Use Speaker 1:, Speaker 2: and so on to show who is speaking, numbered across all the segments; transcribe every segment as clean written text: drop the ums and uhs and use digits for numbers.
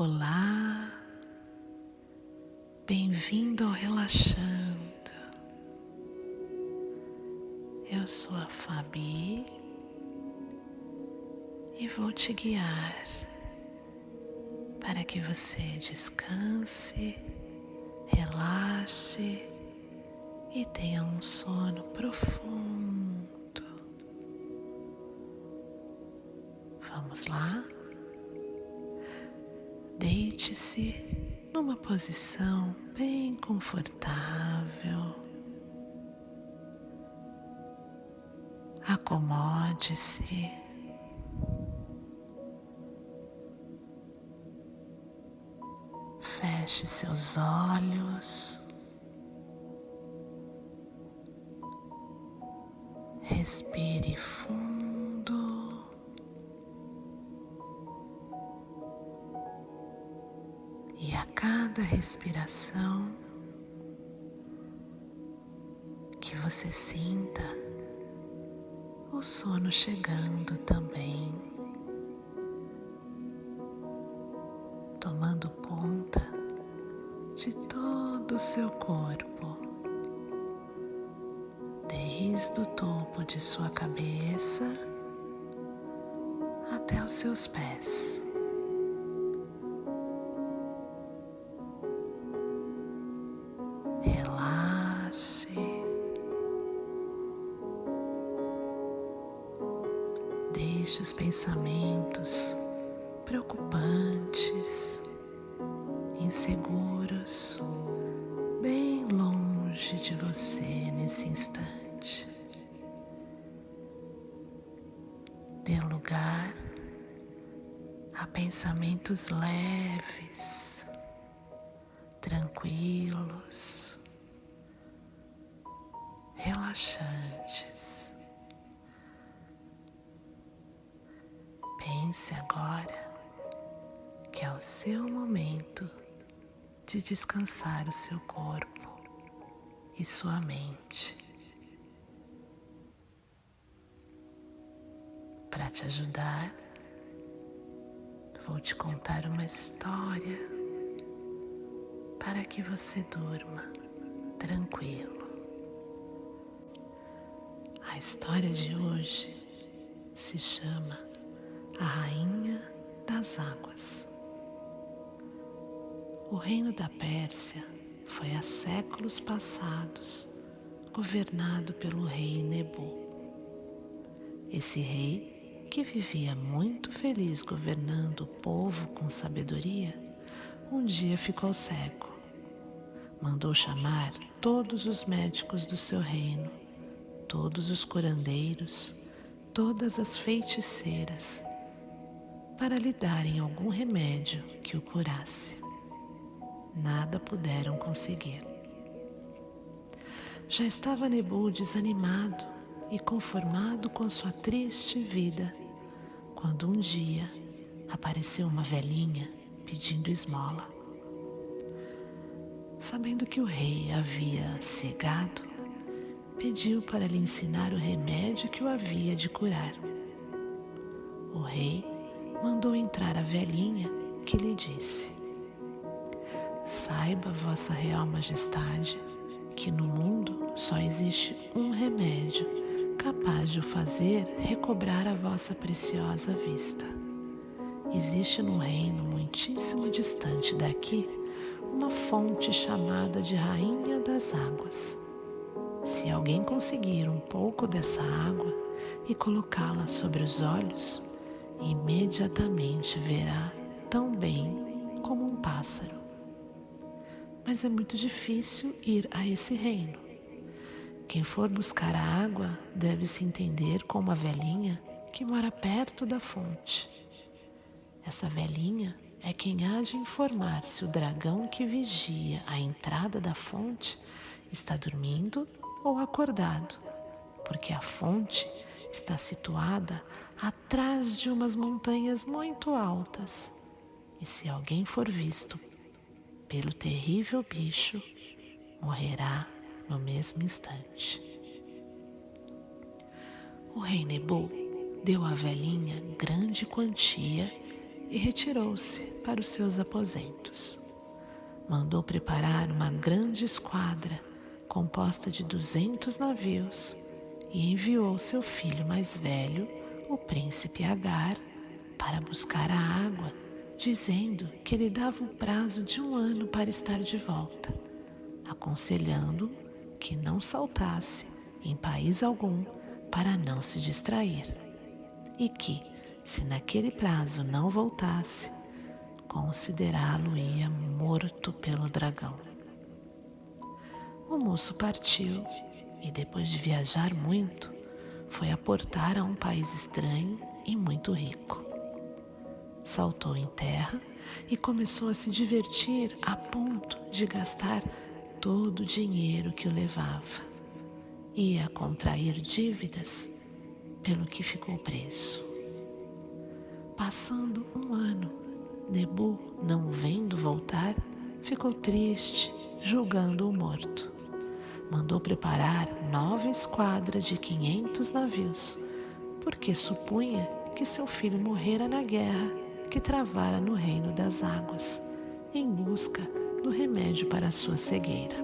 Speaker 1: Olá, bem-vindo ao Relaxando. Eu sou a Fabi e vou te guiar para que você descanse, relaxe e tenha um sono profundo. Vamos lá? Deite-se numa posição bem confortável. Acomode-se. Feche seus olhos. Respire fundo. E a cada respiração que você sinta o sono chegando também, tomando conta de todo o seu corpo, desde o topo de sua cabeça até os seus pés. Relaxe. Deixe os pensamentos preocupantes, inseguros, bem longe de você nesse instante. Dê lugar a pensamentos leves, tranquilos, relaxantes. Pense agora que é o seu momento de descansar o seu corpo e sua mente. Para te ajudar, vou te contar uma história para que você durma tranquilo. A história de hoje se chama A Rainha das Águas. O reino da Pérsia foi há séculos passados governado pelo rei Nebu. Esse rei, que vivia muito feliz governando o povo com sabedoria, um dia ficou cego. Mandou chamar todos os médicos do seu reino, todos os curandeiros, todas as feiticeiras, para lhe darem algum remédio que o curasse. Nada puderam conseguir. Já estava Nebu desanimado e conformado com sua triste vida, quando um dia apareceu uma velhinha pedindo esmola. Sabendo que o rei havia cegado, pediu para lhe ensinar o remédio que o havia de curar. O rei mandou entrar a velhinha, que lhe disse: "Saiba, vossa real majestade, que no mundo só existe um remédio capaz de o fazer recobrar a vossa preciosa vista. Existe num reino muitíssimo distante daqui uma fonte chamada de Rainha das Águas. Se alguém conseguir um pouco dessa água e colocá-la sobre os olhos, imediatamente verá tão bem como um pássaro. Mas é muito difícil ir a esse reino. Quem for buscar a água deve se entender com uma velhinha que mora perto da fonte. Essa velhinha é quem há de informar se o dragão que vigia a entrada da fonte está dormindo ou acordado, porque a fonte está situada atrás de umas montanhas muito altas, e se alguém for visto pelo terrível bicho, morrerá no mesmo instante." O rei Nebu deu à velhinha grande quantia e retirou-se para os seus aposentos. Mandou preparar uma grande esquadra composta de 200 navios e enviou seu filho mais velho, o príncipe Agar, para buscar a água, dizendo que lhe dava um prazo de 1 ano para estar de volta, aconselhando que não saltasse em país algum para não se distrair, e que, se naquele prazo não voltasse, considerá-lo-ia morto pelo dragão. O moço partiu e, depois de viajar muito, foi aportar a um país estranho e muito rico. Saltou em terra e começou a se divertir a ponto de gastar todo o dinheiro que o levava. Ia contrair dívidas, pelo que ficou preso. Passando 1 ano, Nebu, não o vendo voltar, ficou triste, julgando-o morto. Mandou preparar nova esquadra de 500 navios, porque supunha que seu filho morrera na guerra que travara no reino das águas, em busca do remédio para a sua cegueira.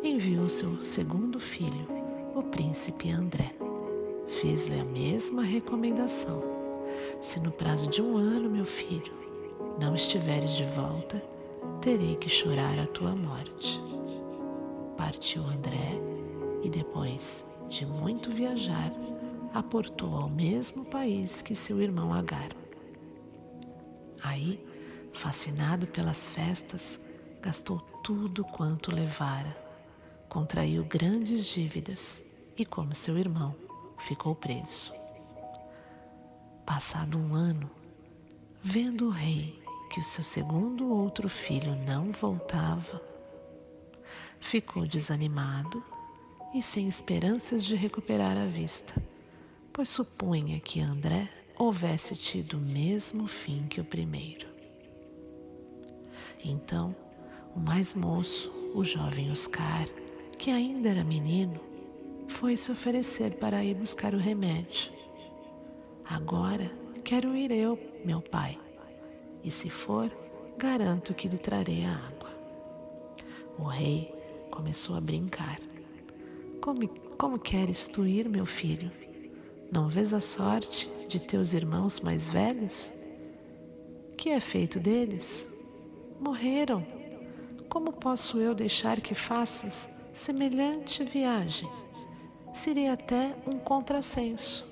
Speaker 1: Enviou seu segundo filho, o príncipe André. Fez-lhe a mesma recomendação: se no prazo de 1 ano, meu filho, não estiveres de volta, terei que chorar a tua morte. Partiu André e, depois de muito viajar, aportou ao mesmo país que seu irmão Agar. Aí, fascinado pelas festas, gastou tudo quanto levara, contraiu grandes dívidas e, como seu irmão, ficou preso. Passado 1 ano, vendo o rei que o seu segundo outro filho não voltava, ficou desanimado e sem esperanças de recuperar a vista, pois supunha que André houvesse tido o mesmo fim que o primeiro. Então, o mais moço, o jovem Oscar, que ainda era menino, foi se oferecer para ir buscar o remédio. Agora quero ir eu, meu pai, e se for, garanto que lhe trarei a água. O rei começou a brincar. Como queres tu ir, meu filho? Não vês a sorte de teus irmãos mais velhos? Que é feito deles? Morreram. Como posso eu deixar que faças semelhante viagem? Seria até um contrassenso.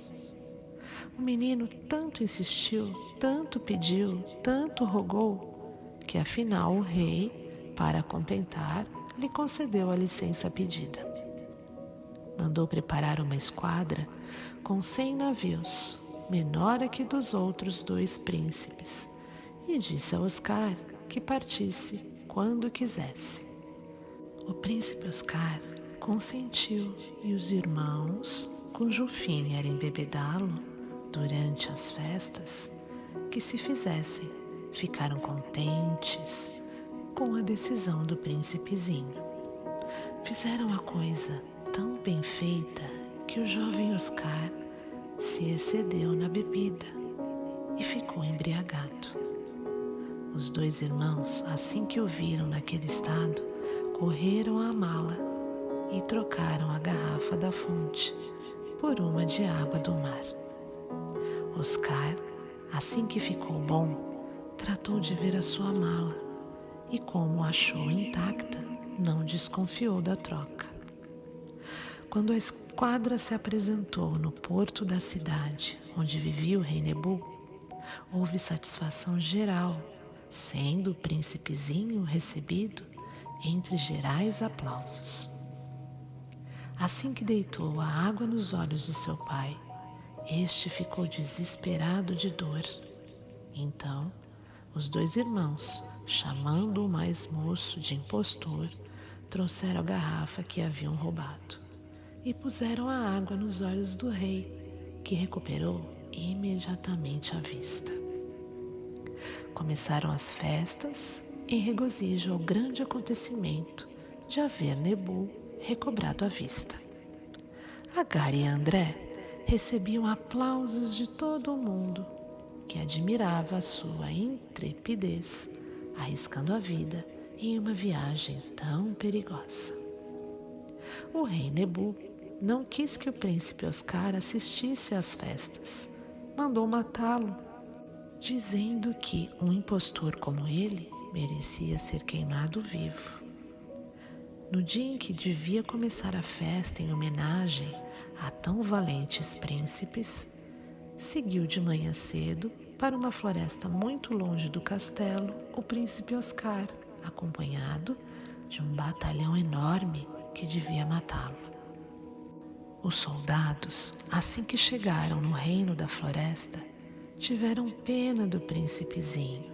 Speaker 1: O menino tanto insistiu, tanto pediu, tanto rogou, que afinal o rei, para contentar, lhe concedeu a licença pedida. Mandou preparar uma esquadra com 100 navios, menor a que dos outros 2 príncipes, e disse a Oscar que partisse quando quisesse. O príncipe Oscar consentiu e os irmãos, cujo fim era embebedá-lo durante as festas, que se fizessem, ficaram contentes com a decisão do príncipezinho. Fizeram a coisa tão bem feita que o jovem Oscar se excedeu na bebida e ficou embriagado. Os 2 irmãos, assim que o viram naquele estado, correram à mala e trocaram a garrafa da fonte por uma de água do mar. Oscar, assim que ficou bom, tratou de ver a sua mala e, como a achou intacta, não desconfiou da troca. Quando a esquadra se apresentou no porto da cidade onde vivia o rei Nebu, houve satisfação geral, sendo o príncipezinho recebido entre gerais aplausos. Assim que deitou a água nos olhos de seu pai, este ficou desesperado de dor. Então, os 2 irmãos, chamando o mais moço de impostor, trouxeram a garrafa que haviam roubado e puseram a água nos olhos do rei, que recuperou imediatamente a vista. Começaram as festas em regozijo ao grande acontecimento de haver Nebu recobrado a vista. Agar e André recebiam aplausos de todo o mundo que admirava a sua intrepidez, arriscando a vida em uma viagem tão perigosa. O rei Nebu não quis que o príncipe Oscar assistisse às festas. Mandou matá-lo, dizendo que um impostor como ele merecia ser queimado vivo. No dia em que devia começar a festa em homenagem a tão valentes príncipes, seguiu de manhã cedo para uma floresta muito longe do castelo o príncipe Oscar, acompanhado de um batalhão enorme que devia matá-lo. Os soldados, assim que chegaram no reino da floresta, tiveram pena do príncipezinho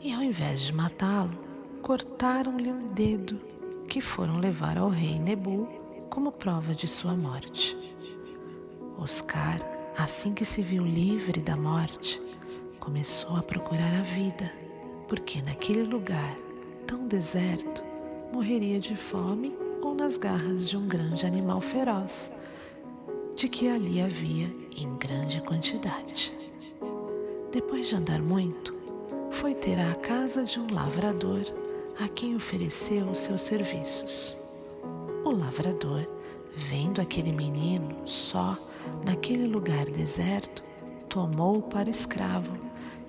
Speaker 1: e, ao invés de matá-lo, cortaram-lhe um dedo, que foram levar ao rei Nebu como prova de sua morte. Oscar, assim que se viu livre da morte, começou a procurar a vida, porque naquele lugar tão deserto morreria de fome ou nas garras de um grande animal feroz, de que ali havia em grande quantidade. Depois de andar muito, foi ter à casa de um lavrador, a quem ofereceu os seus serviços. O lavrador, vendo aquele menino só naquele lugar deserto, tomou-o para escravo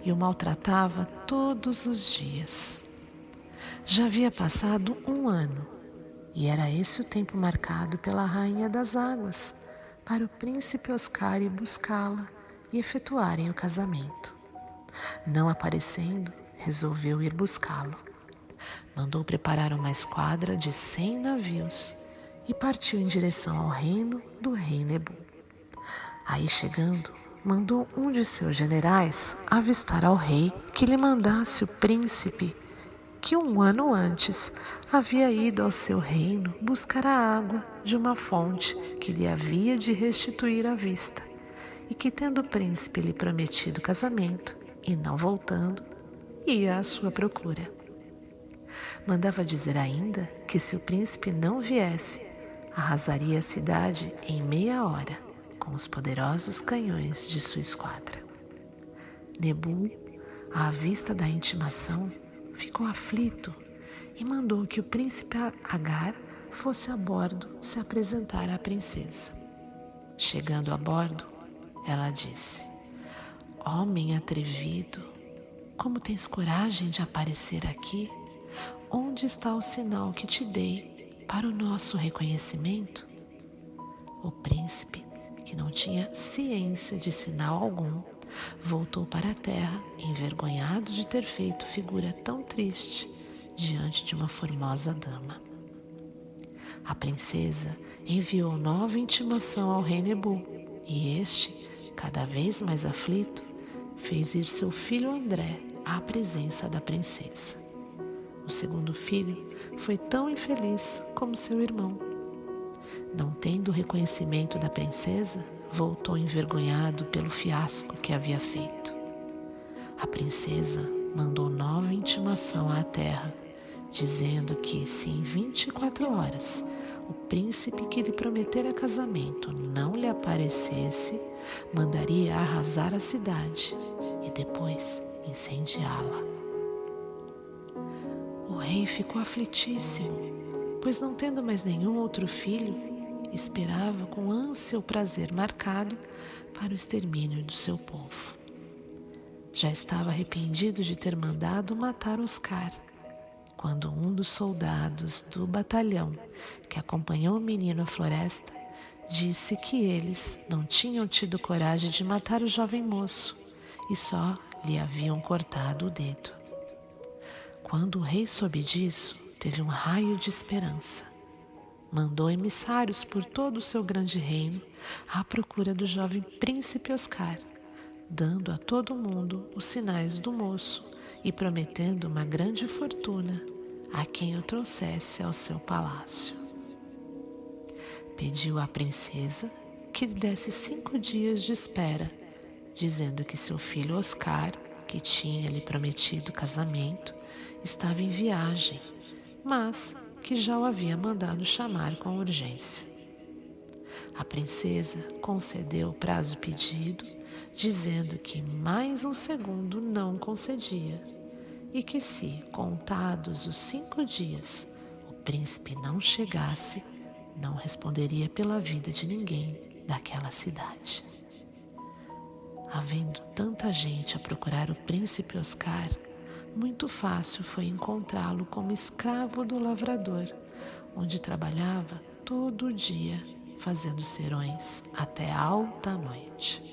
Speaker 1: e o maltratava todos os dias. Já havia passado 1 ano, e era esse o tempo marcado pela Rainha das Águas, para o príncipe Oscar ir buscá-la e efetuarem o casamento. Não aparecendo, resolveu ir buscá-lo. Mandou preparar uma esquadra de 100 navios e partiu em direção ao reino do rei Nebu. Aí, chegando, mandou um de seus generais avistar ao rei que lhe mandasse o príncipe que 1 ano antes havia ido ao seu reino buscar a água de uma fonte que lhe havia de restituir à vista, e que, tendo o príncipe lhe prometido casamento e não voltando, ia à sua procura. Mandava dizer ainda que, se o príncipe não viesse, arrasaria a cidade em meia hora com os poderosos canhões de sua esquadra. Nebu, à vista da intimação, ficou aflito e mandou que o príncipe Agar fosse a bordo se apresentar à princesa. Chegando a bordo, ela disse: "Homem atrevido, como tens coragem de aparecer aqui? Onde está o sinal que te dei para o nosso reconhecimento?" O príncipe, que não tinha ciência de sinal algum, voltou para a terra, envergonhado de ter feito figura tão triste diante de uma formosa dama. A princesa enviou nova intimação ao rei Nebu, e este, cada vez mais aflito, fez ir seu filho André à presença da princesa. O segundo filho foi tão infeliz como seu irmão. Não tendo o reconhecimento da princesa, voltou envergonhado pelo fiasco que havia feito. A princesa mandou nova intimação à terra, dizendo que, se em 24 horas o príncipe que lhe prometera casamento não lhe aparecesse, mandaria arrasar a cidade e depois incendiá-la. O rei ficou aflitíssimo, pois, não tendo mais nenhum outro filho, esperava com ânsia o prazer marcado para o extermínio do seu povo. Já estava arrependido de ter mandado matar Oscar, quando um dos soldados do batalhão que acompanhou o menino à floresta disse que eles não tinham tido coragem de matar o jovem moço e só lhe haviam cortado o dedo. Quando o rei soube disso, teve um raio de esperança. Mandou emissários por todo o seu grande reino à procura do jovem príncipe Oscar, dando a todo mundo os sinais do moço e prometendo uma grande fortuna a quem o trouxesse ao seu palácio. Pediu à princesa que lhe desse 5 dias de espera, dizendo que seu filho Oscar, que tinha lhe prometido casamento, estava em viagem, mas que já o havia mandado chamar com urgência. A princesa concedeu o prazo pedido, dizendo que mais um segundo não concedia e que se, contados os 5 dias, o príncipe não chegasse, não responderia pela vida de ninguém daquela cidade. Havendo tanta gente a procurar o príncipe Oscar, muito fácil foi encontrá-lo como escravo do lavrador, onde trabalhava todo dia, fazendo serões até alta noite.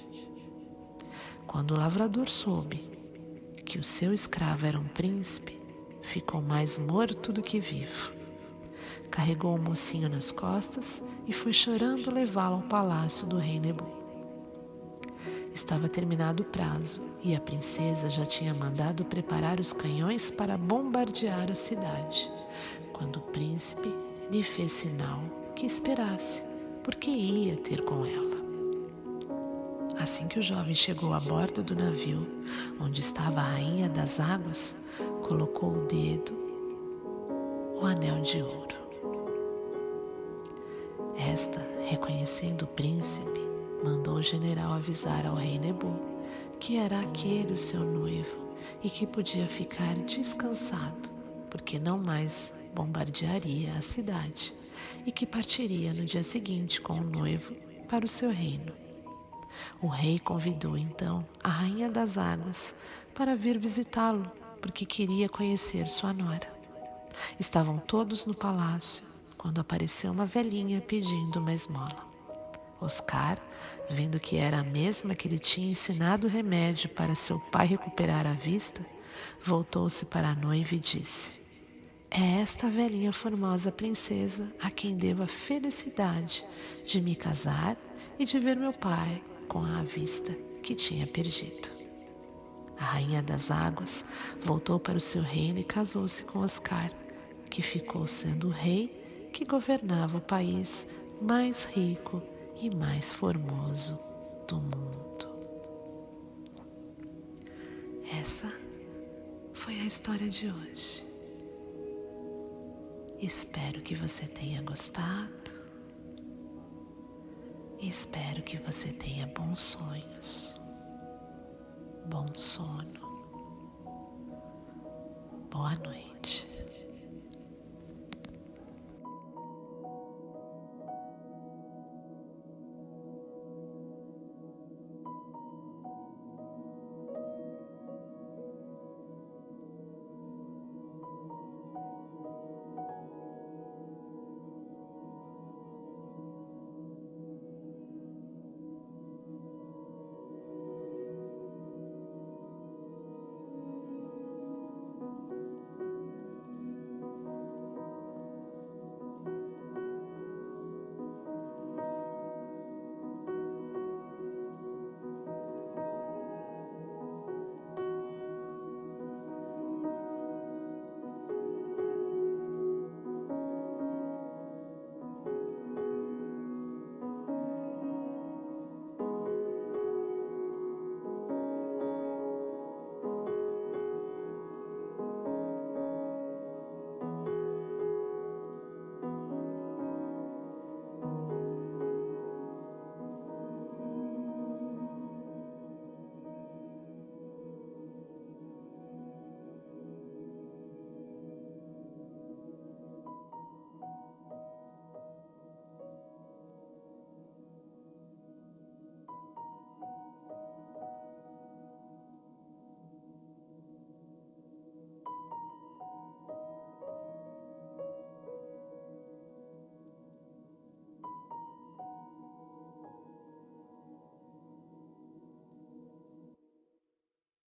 Speaker 1: Quando o lavrador soube que o seu escravo era um príncipe, ficou mais morto do que vivo. Carregou o mocinho nas costas e foi chorando levá-lo ao palácio do rei Nebu. Estava terminado o prazo e a princesa já tinha mandado preparar os canhões para bombardear a cidade, quando o príncipe lhe fez sinal que esperasse, porque ia ter com ela. Assim que o jovem chegou a bordo do navio, onde estava a rainha das águas, colocou o dedo, o anel de ouro. Esta, reconhecendo o príncipe, mandou o general avisar ao rei Nebu que era aquele o seu noivo e que podia ficar descansado, porque não mais bombardearia a cidade e que partiria no dia seguinte com o noivo para o seu reino. O rei convidou então a rainha das águas para vir visitá-lo, porque queria conhecer sua nora. Estavam todos no palácio quando apareceu uma velhinha pedindo uma esmola. Oscar, vendo que era a mesma que lhe tinha ensinado o remédio para seu pai recuperar a vista, voltou-se para a noiva e disse: "É esta velhinha formosa princesa a quem devo a felicidade de me casar e de ver meu pai com a vista que tinha perdido." A rainha das águas voltou para o seu reino e casou-se com Oscar, que ficou sendo o rei que governava o país mais rico e mais formoso do mundo. Essa foi a história de hoje. Espero que você tenha gostado e espero que você tenha bons sonhos, bom sono, boa noite.